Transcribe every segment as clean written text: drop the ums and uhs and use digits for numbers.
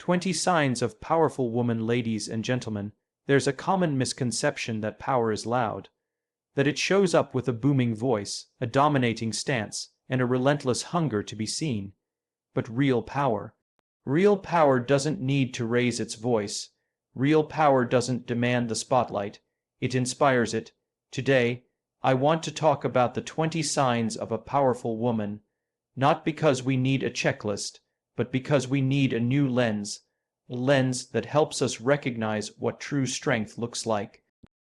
20 Signs of Powerful Woman. Ladies and gentlemen, there's a common misconception that power is loud, that it shows up with a booming voice, a dominating stance, and a relentless hunger to be seen. But real power doesn't need to raise its voice. Real power doesn't demand the spotlight. It inspires it. Today, I want to talk about the 20 signs of a powerful woman, not because we need a checklist, but because we need a new lens, a lens that helps us recognize what true strength looks like.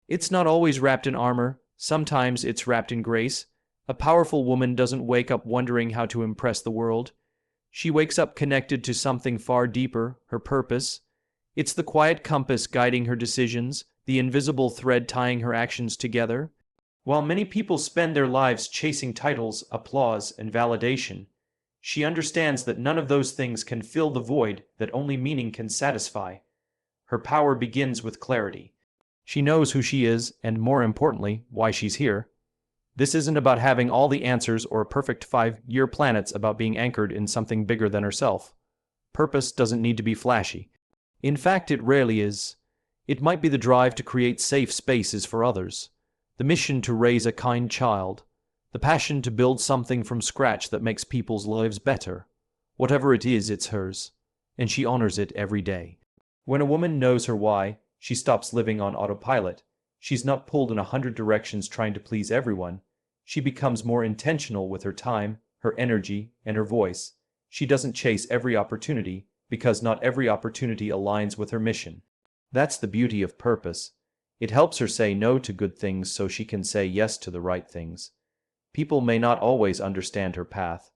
It's not always wrapped in armor, sometimes it's wrapped in grace. A powerful woman doesn't wake up wondering how to impress the world. She wakes up connected to something far deeper, her purpose. It's the quiet compass guiding her decisions, the invisible thread tying her actions together. While many people spend their lives chasing titles, applause, and validation, she understands that none of those things can fill the void that only meaning can satisfy. Her power begins with clarity. She knows who she is, and more importantly, why she's here. This isn't about having all the answers or a perfect 5-year plan. It's about being anchored in something bigger than herself. Purpose doesn't need to be flashy. In fact, it rarely is. It might be the drive to create safe spaces for others, the mission to raise a kind child, the passion to build something from scratch that makes people's lives better. Whatever it is, it's hers, and she honors it every day. When a woman knows her why, she stops living on autopilot. She's not pulled in 100 directions trying to please everyone. She becomes more intentional with her time, her energy, and her voice. She doesn't chase every opportunity, because not every opportunity aligns with her mission. That's the beauty of purpose. It helps her say no to good things so she can say yes to the right things. People may not always understand her path.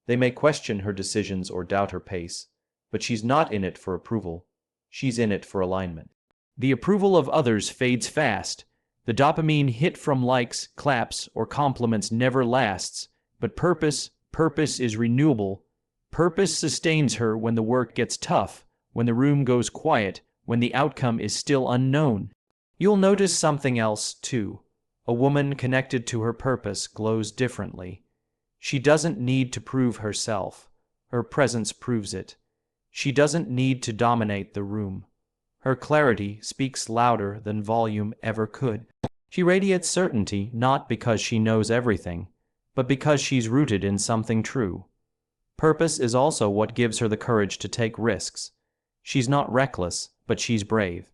They may question her decisions or doubt her pace, but she's not in it for approval. She's in it for alignment. The approval of others fades fast. The dopamine hit from likes, claps, or compliments never lasts, but purpose is renewable. Purpose sustains her when the work gets tough, when the room goes quiet, when the outcome is still unknown. You'll notice something else, too. A woman connected to her purpose glows differently. She doesn't need to prove herself. Her presence proves it. She doesn't need to dominate the room. Her clarity speaks louder than volume ever could. She radiates certainty not because she knows everything, but because she's rooted in something true. Purpose is also what gives her the courage to take risks. She's not reckless, but she's brave.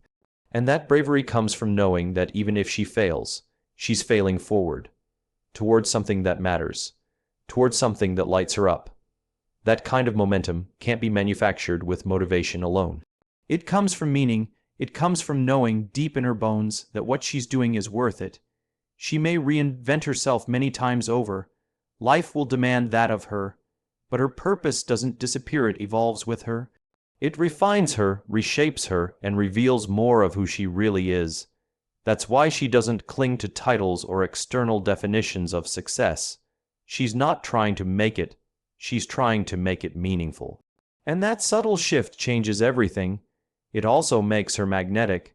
And that bravery comes from knowing that even if she fails, she's failing forward, towards something that matters, towards something that lights her up. That kind of momentum can't be manufactured with motivation alone. It comes from meaning. It comes from knowing deep in her bones that what she's doing is worth it. She may reinvent herself many times over. Life will demand that of her. But her purpose doesn't disappear, it evolves with her. It refines her, reshapes her, and reveals more of who she really is. That's why she doesn't cling to titles or external definitions of success. She's not trying to make it. She's trying to make it meaningful. And that subtle shift changes everything. It also makes her magnetic.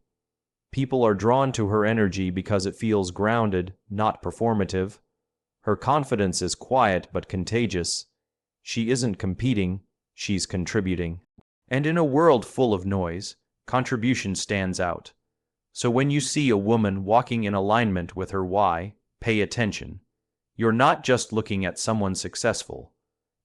People are drawn to her energy because it feels grounded, not performative. Her confidence is quiet but contagious. She isn't competing, she's contributing. And in a world full of noise, contribution stands out. So when you see a woman walking in alignment with her why, pay attention. You're not just looking at someone successful.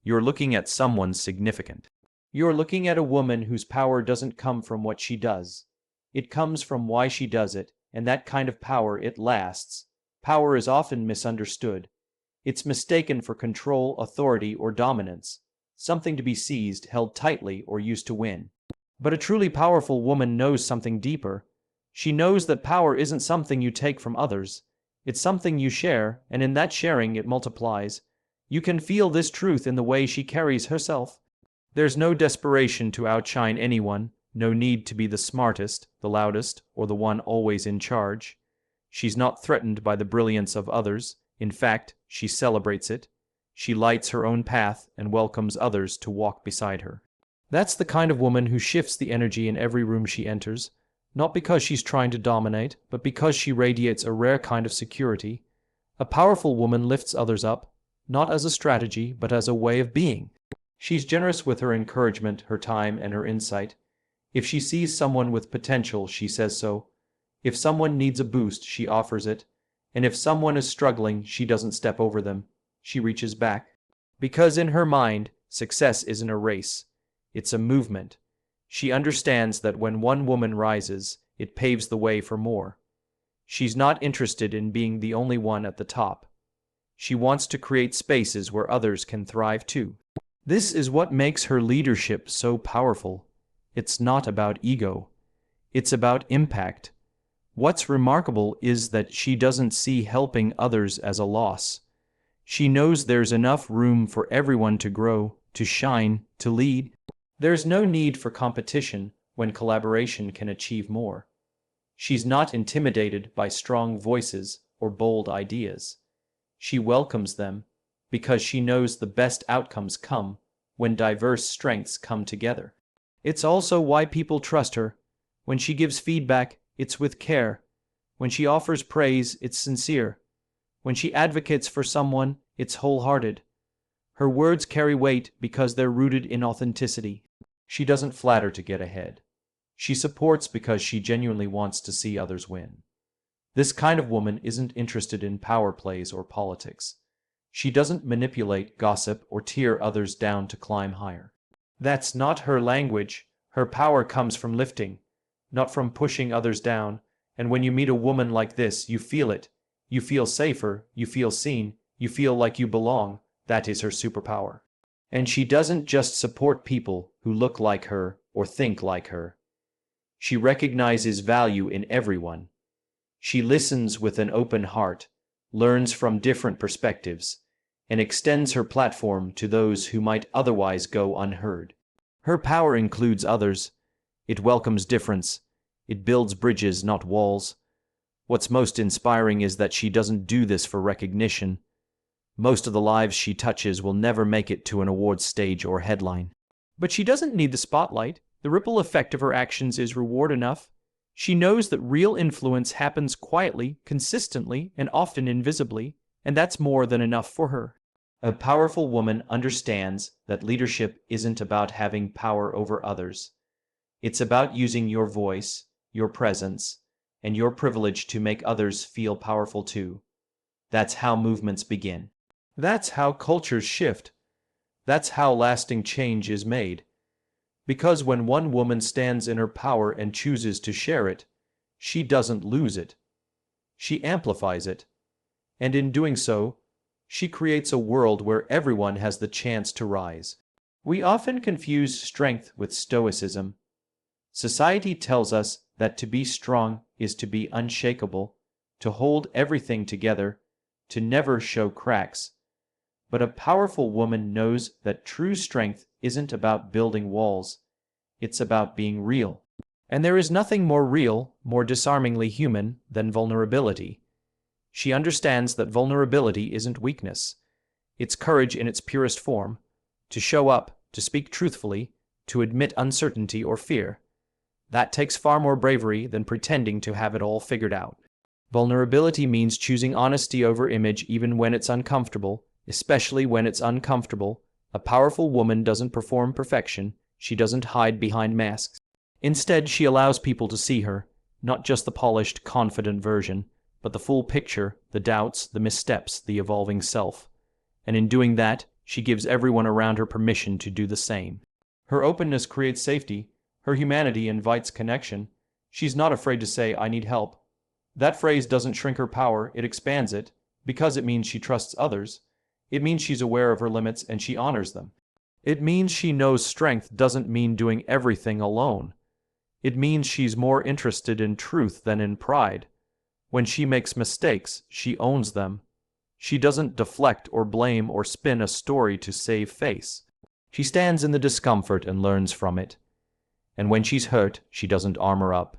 You're looking at someone significant. You're looking at a woman whose power doesn't come from what she does. It comes from why she does it, and that kind of power, it lasts. Power is often misunderstood. It's mistaken for control, authority, or dominance, something to be seized, held tightly, or used to win. But a truly powerful woman knows something deeper. She knows that power isn't something you take from others. It's something you share, and in that sharing it multiplies. You can feel this truth in the way she carries herself. There's no desperation to outshine anyone, no need to be the smartest, the loudest, or the one always in charge. She's not threatened by the brilliance of others. In fact, she celebrates it. She lights her own path and welcomes others to walk beside her. That's the kind of woman who shifts the energy in every room she enters, not because she's trying to dominate, but because she radiates a rare kind of security. A powerful woman lifts others up, not as a strategy, but as a way of being. She's generous with her encouragement, her time, and her insight. If she sees someone with potential, she says so. If someone needs a boost, she offers it. And if someone is struggling, she doesn't step over them. She reaches back. Because in her mind, success isn't a race. It's a movement. She understands that when one woman rises, it paves the way for more. She's not interested in being the only one at the top. She wants to create spaces where others can thrive too. This is what makes her leadership so powerful. It's not about ego. It's about impact. What's remarkable is that she doesn't see helping others as a loss. She knows there's enough room for everyone to grow, to shine, to lead. There's no need for competition when collaboration can achieve more. She's not intimidated by strong voices or bold ideas. She welcomes them because she knows the best outcomes come when diverse strengths come together. It's also why people trust her. When she gives feedback, it's with care. When she offers praise, it's sincere. When she advocates for someone, it's wholehearted. Her words carry weight because they're rooted in authenticity. She doesn't flatter to get ahead. She supports because she genuinely wants to see others win. This kind of woman isn't interested in power plays or politics. She doesn't manipulate, gossip, or tear others down to climb higher. That's not her language. Her power comes from lifting, not from pushing others down. And when you meet a woman like this, you feel it. You feel safer, you feel seen, you feel like you belong. That is her superpower. And she doesn't just support people who look like her or think like her. She recognizes value in everyone. She listens with an open heart, learns from different perspectives, and extends her platform to those who might otherwise go unheard. Her power includes others. It welcomes difference. It builds bridges, not walls. What's most inspiring is that she doesn't do this for recognition. Most of the lives she touches will never make it to an awards stage or headline. But she doesn't need the spotlight. The ripple effect of her actions is reward enough. She knows that real influence happens quietly, consistently, and often invisibly, and that's more than enough for her. A powerful woman understands that leadership isn't about having power over others. It's about using your voice, your presence, and your privilege to make others feel powerful too. That's how movements begin. That's how cultures shift. That's how lasting change is made. Because when one woman stands in her power and chooses to share it, she doesn't lose it. She amplifies it. And in doing so, she creates a world where everyone has the chance to rise. We often confuse strength with stoicism. Society tells us that to be strong is to be unshakable, to hold everything together, to never show cracks. But a powerful woman knows that true strength isn't about building walls. It's about being real. And there is nothing more real, more disarmingly human, than vulnerability. She understands that vulnerability isn't weakness. It's courage in its purest form, to show up, to speak truthfully, to admit uncertainty or fear. That takes far more bravery than pretending to have it all figured out. Vulnerability means choosing honesty over image even when it's uncomfortable, especially when it's uncomfortable. A powerful woman doesn't perform perfection. She doesn't hide behind masks. Instead, she allows people to see her, not just the polished, confident version, but the full picture, the doubts, the missteps, the evolving self. And in doing that, she gives everyone around her permission to do the same. Her openness creates safety. Her humanity invites connection. She's not afraid to say, "I need help." That phrase doesn't shrink her power, it expands it, because it means she trusts others. It means she's aware of her limits and she honors them. It means she knows strength doesn't mean doing everything alone. It means she's more interested in truth than in pride. When she makes mistakes, she owns them. She doesn't deflect or blame or spin a story to save face. She stands in the discomfort and learns from it. And when she's hurt, she doesn't armor up.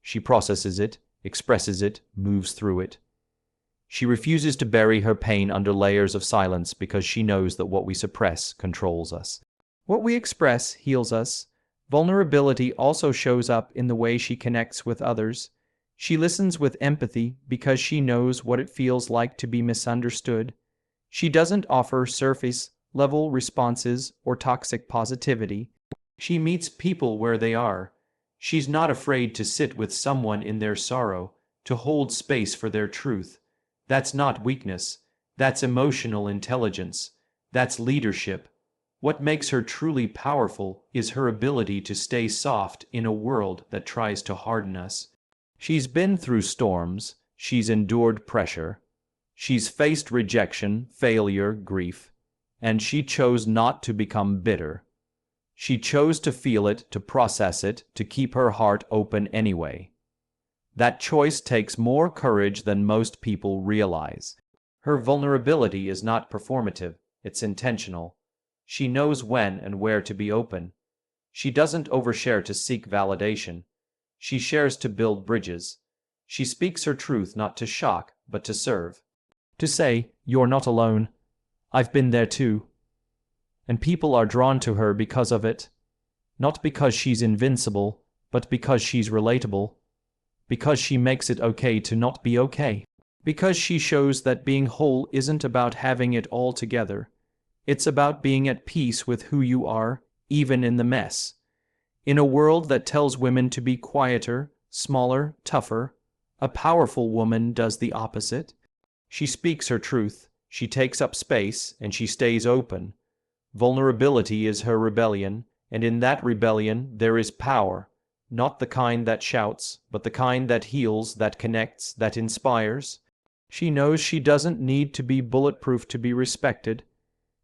She processes it, expresses it, moves through it. She refuses to bury her pain under layers of silence because she knows that what we suppress controls us. What we express heals us. Vulnerability also shows up in the way she connects with others. She listens with empathy because she knows what it feels like to be misunderstood. She doesn't offer surface-level responses or toxic positivity. She meets people where they are, She's not afraid to sit with someone in their sorrow, to hold space for their truth. That's not weakness. That's emotional intelligence. That's leadership. What makes her truly powerful is her ability to stay soft in a world that tries to harden us. She's been through storms. She's endured pressure. She's faced rejection, failure, grief. And she chose not to become bitter. She chose to feel it, to process it, to keep her heart open anyway. That choice takes more courage than most people realize. Her vulnerability is not performative, it's intentional. She knows when and where to be open. She doesn't overshare to seek validation. She shares to build bridges. She speaks her truth not to shock, but to serve. To say, "You're not alone. I've been there too." And people are drawn to her because of it. Not because she's invincible, but because she's relatable. Because she makes it okay to not be okay. Because she shows that being whole isn't about having it all together. It's about being at peace with who you are, even in the mess. In a world that tells women to be quieter, smaller, tougher, a powerful woman does the opposite. She speaks her truth, she takes up space, and she stays open. Vulnerability is her rebellion, and in that rebellion there is power, not the kind that shouts, but the kind that heals, that connects, that inspires. She knows she doesn't need to be bulletproof to be respected.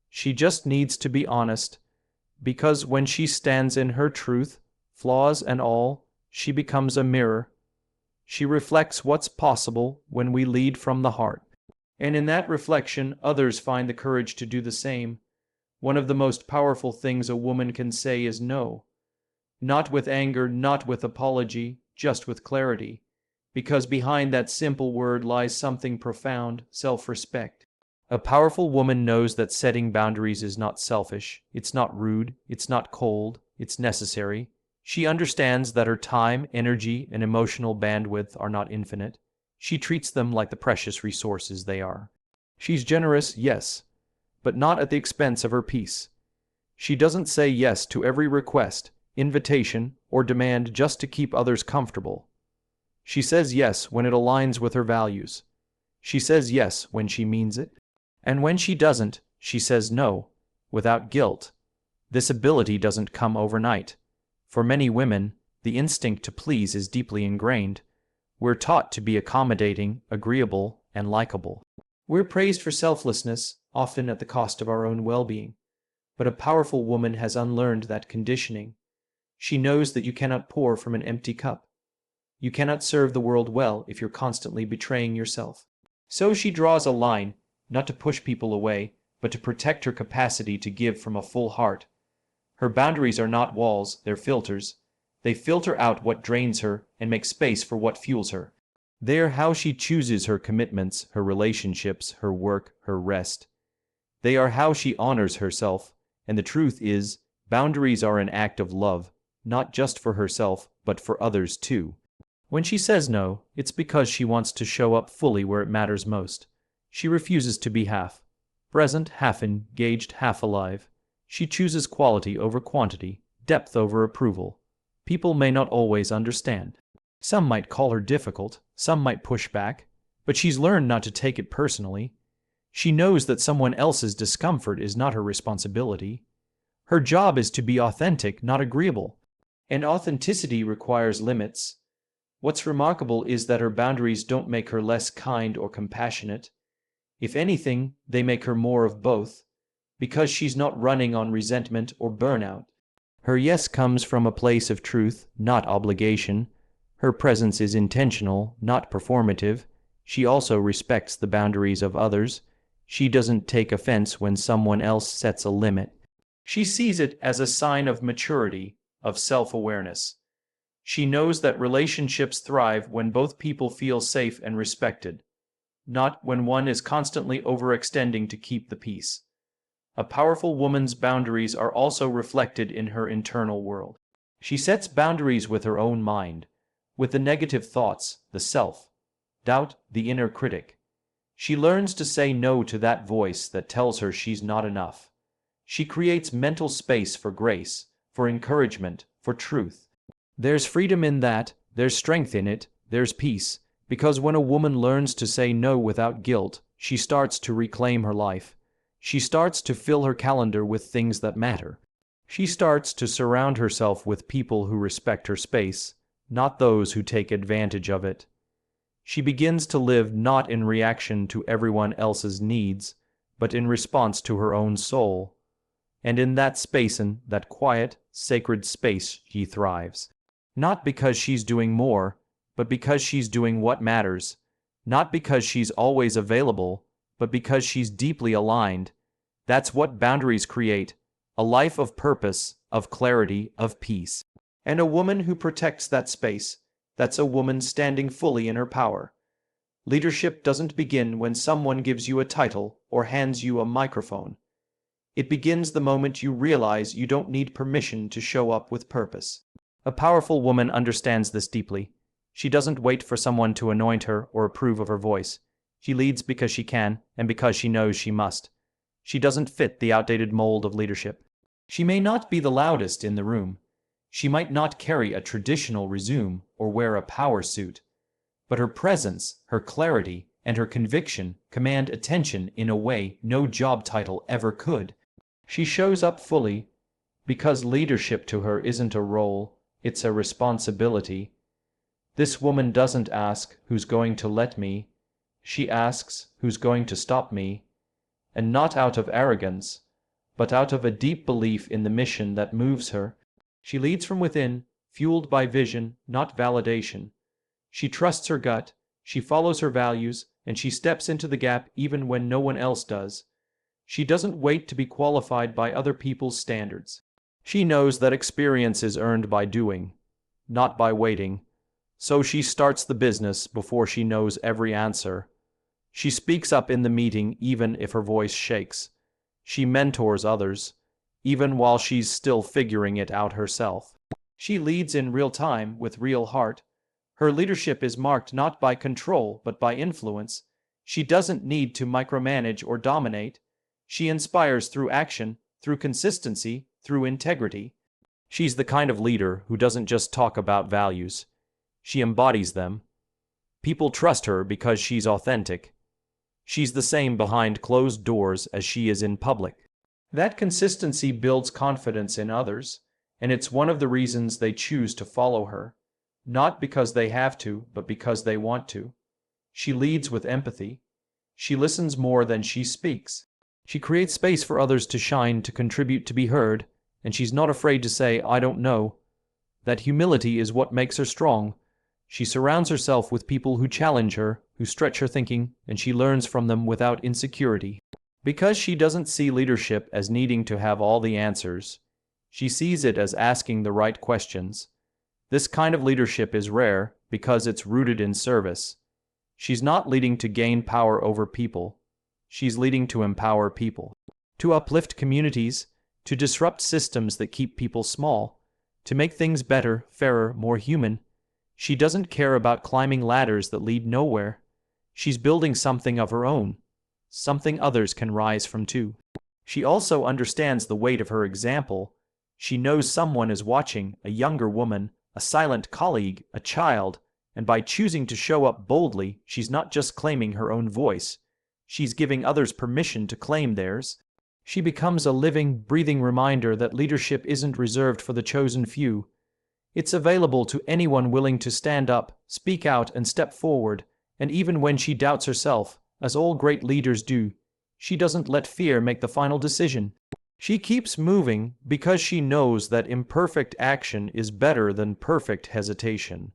She just needs to be honest, because when she stands in her truth, flaws and all, she becomes a mirror. She reflects what's possible when we lead from the heart. And in that reflection, others find the courage to do the same. One of the most powerful things a woman can say is no. Not with anger, not with apology, just with clarity. Because behind that simple word lies something profound, self-respect. A powerful woman knows that setting boundaries is not selfish, it's not rude, it's not cold, it's necessary. She understands that her time, energy, and emotional bandwidth are not infinite. She treats them like the precious resources they are. She's generous, yes, but not at the expense of her peace. She doesn't say yes to every request, invitation, or demand just to keep others comfortable. She says yes when it aligns with her values. She says yes when she means it. And when she doesn't, she says no, without guilt. This ability doesn't come overnight. For many women, the instinct to please is deeply ingrained. We're taught to be accommodating, agreeable, and likable. We're praised for selflessness, often at the cost of our own well-being. But a powerful woman has unlearned that conditioning. She knows that you cannot pour from an empty cup. You cannot serve the world well if you're constantly betraying yourself. So she draws a line, not to push people away, but to protect her capacity to give from a full heart. Her boundaries are not walls, they're filters. They filter out what drains her and make space for what fuels her. They're how she chooses her commitments, her relationships, her work, her rest. They are how she honors herself, and the truth is, boundaries are an act of love, not just for herself, but for others too. When she says no, it's because she wants to show up fully where it matters most. She refuses to be half present, half engaged, half alive. She chooses quality over quantity, depth over approval. People may not always understand. Some might call her difficult, some might push back, but she's learned not to take it personally. She knows that someone else's discomfort is not her responsibility. Her job is to be authentic, not agreeable. And authenticity requires limits. What's remarkable is that her boundaries don't make her less kind or compassionate. If anything, they make her more of both, because she's not running on resentment or burnout. Her yes comes from a place of truth, not obligation. Her presence is intentional, not performative. She also respects the boundaries of others. She doesn't take offense when someone else sets a limit. She sees it as a sign of maturity, of self-awareness. She knows that relationships thrive when both people feel safe and respected, not when one is constantly overextending to keep the peace. A powerful woman's boundaries are also reflected in her internal world. She sets boundaries with her own mind, with the negative thoughts, the self, doubt, the inner critic. She learns to say no to that voice that tells her she's not enough. She creates mental space for grace, for encouragement, for truth. There's freedom in that, there's strength in it, there's peace, because when a woman learns to say no without guilt, she starts to reclaim her life. She starts to fill her calendar with things that matter. She starts to surround herself with people who respect her space, not those who take advantage of it. She begins to live not in reaction to everyone else's needs, but in response to her own soul. And in that space, in that quiet, sacred space, she thrives. Not because she's doing more, but because she's doing what matters. Not because she's always available, but because she's deeply aligned. That's what boundaries create, a life of purpose, of clarity, of peace. And a woman who protects that space, that's a woman standing fully in her power. Leadership doesn't begin when someone gives you a title or hands you a microphone. It begins the moment you realize you don't need permission to show up with purpose. A powerful woman understands this deeply. She doesn't wait for someone to anoint her or approve of her voice. She leads because she can and because she knows she must. She doesn't fit the outdated mold of leadership. She may not be the loudest in the room. She might not carry a traditional resume or wear a power suit. But her presence, her clarity, and her conviction command attention in a way no job title ever could. She shows up fully because leadership to her isn't a role, it's a responsibility. This woman doesn't ask, who's going to let me? She asks, who's going to stop me? And not out of arrogance, but out of a deep belief in the mission that moves her. She leads from within, fueled by vision, not validation. She trusts her gut, she follows her values, and she steps into the gap even when no one else does. She doesn't wait to be qualified by other people's standards. She knows that experience is earned by doing, not by waiting. So she starts the business before she knows every answer. She speaks up in the meeting even if her voice shakes. She mentors others, even while she's still figuring it out herself. She leads in real time with real heart. Her leadership is marked not by control but by influence. She doesn't need to micromanage or dominate. She inspires through action, through consistency, through integrity. She's the kind of leader who doesn't just talk about values. She embodies them. People trust her because she's authentic. She's the same behind closed doors as she is in public. That consistency builds confidence in others, and it's one of the reasons they choose to follow her. Not because they have to, but because they want to. She leads with empathy. She listens more than she speaks. She creates space for others to shine, to contribute, to be heard, and she's not afraid to say, "I don't know." That humility is what makes her strong. She surrounds herself with people who challenge her, who stretch her thinking, and she learns from them without insecurity. Because she doesn't see leadership as needing to have all the answers. She sees it as asking the right questions. This kind of leadership is rare because it's rooted in service. She's not leading to gain power over people. She's leading to empower people, to uplift communities, to disrupt systems that keep people small, to make things better, fairer, more human. She doesn't care about climbing ladders that lead nowhere. She's building something of her own, something others can rise from too. She also understands the weight of her example. She knows someone is watching, a younger woman, a silent colleague, a child, and by choosing to show up boldly, she's not just claiming her own voice. She's giving others permission to claim theirs. She becomes a living, breathing reminder that leadership isn't reserved for the chosen few. It's available to anyone willing to stand up, speak out, and step forward. And even when she doubts herself, as all great leaders do, she doesn't let fear make the final decision. She keeps moving because she knows that imperfect action is better than perfect hesitation.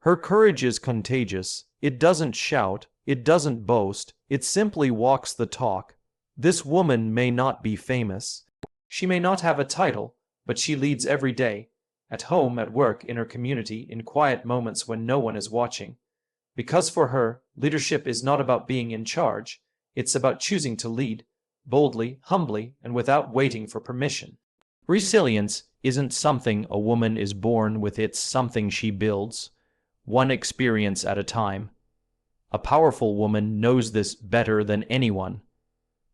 Her courage is contagious. It doesn't shout, it doesn't boast, it simply walks the talk. This woman may not be famous. She may not have a title, but she leads every day. At home, at work, in her community, in quiet moments when no one is watching. Because for her, leadership is not about being in charge, it's about choosing to lead, boldly, humbly, and without waiting for permission. Resilience isn't something a woman is born with, it's something she builds, one experience at a time. A powerful woman knows this better than anyone.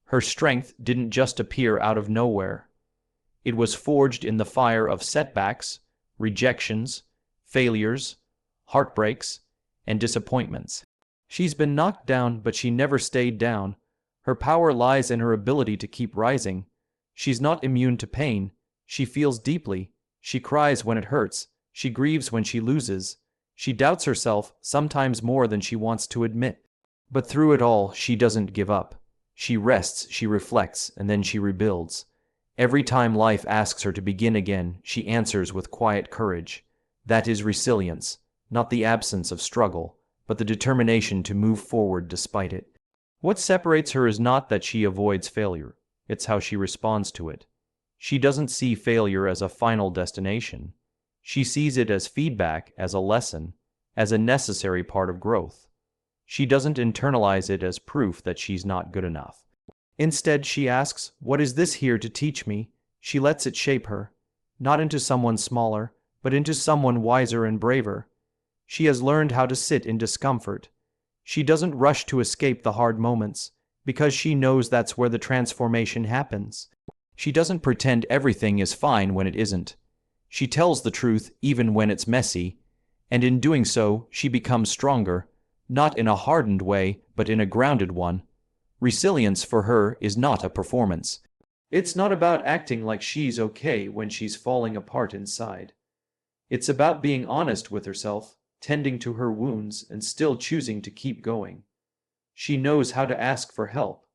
Her strength didn't just appear out of nowhere. It was forged in the fire of setbacks, rejections, failures, heartbreaks, and disappointments. She's been knocked down, but she never stayed down. Her power lies in her ability to keep rising. She's not immune to pain. She feels deeply. She cries when it hurts. She grieves when she loses. She doubts herself, sometimes more than she wants to admit. But through it all, she doesn't give up. She rests, she reflects, and then she rebuilds. Every time life asks her to begin again, she answers with quiet courage. That is resilience, not the absence of struggle, but the determination to move forward despite it. What separates her is not that she avoids failure, it's how she responds to it. She doesn't see failure as a final destination. She sees it as feedback, as a lesson, as a necessary part of growth. She doesn't internalize it as proof that she's not good enough. Instead, she asks, "What is this here to teach me?" She lets it shape her, not into someone smaller, but into someone wiser and braver. She has learned how to sit in discomfort. She doesn't rush to escape the hard moments, because she knows that's where the transformation happens. She doesn't pretend everything is fine when it isn't. She tells the truth even when it's messy, and in doing so, she becomes stronger, not in a hardened way, but in a grounded one. Resilience for her is not a performance. It's not about acting like she's okay when she's falling apart inside. It's about being honest with herself, tending to her wounds, and still choosing to keep going. She knows how to ask for help.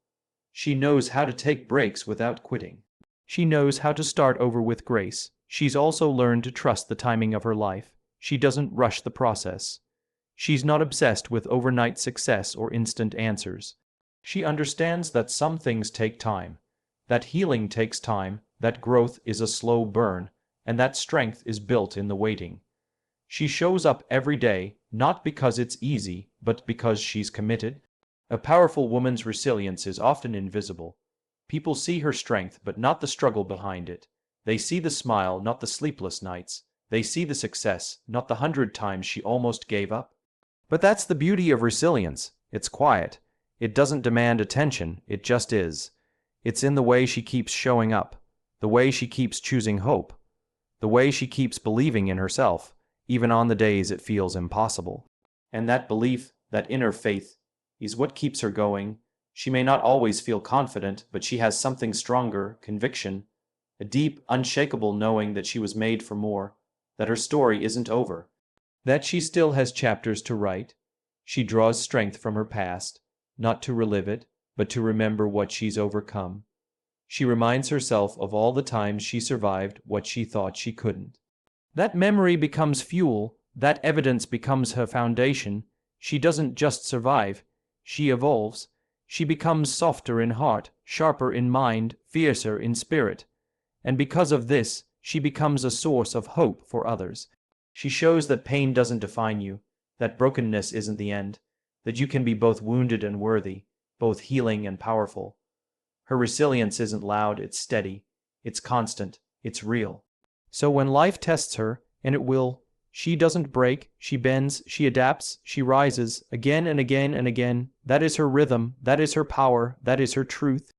She knows how to take breaks without quitting. She knows how to start over with grace. She's also learned to trust the timing of her life. She doesn't rush the process. She's not obsessed with overnight success or instant answers. She understands that some things take time, that healing takes time, that growth is a slow burn, and that strength is built in the waiting. She shows up every day, not because it's easy, but because she's committed. A powerful woman's resilience is often invisible. People see her strength, but not the struggle behind it. They see the smile, not the sleepless nights. They see the success, not the 100 times she almost gave up. But that's the beauty of resilience. It's quiet. It doesn't demand attention, it just is. It's in the way she keeps showing up, the way she keeps choosing hope, the way she keeps believing in herself, even on the days it feels impossible. And that belief, that inner faith, is what keeps her going. She may not always feel confident, but she has something stronger, conviction, a deep, unshakable knowing that she was made for more, that her story isn't over, that she still has chapters to write. She draws strength from her past, not to relive it, but to remember what she's overcome. She reminds herself of all the times she survived what she thought she couldn't. That memory becomes fuel, that evidence becomes her foundation. She doesn't just survive, she evolves. She becomes softer in heart, sharper in mind, fiercer in spirit. And because of this, she becomes a source of hope for others. She shows that pain doesn't define you, that brokenness isn't the end, that you can be both wounded and worthy, both healing and powerful. Her resilience isn't loud, it's steady, it's constant, it's real. So when life tests her, and it will, she doesn't break, she bends, she adapts, she rises, again and again and again. That is her rhythm, that is her power, that is her truth.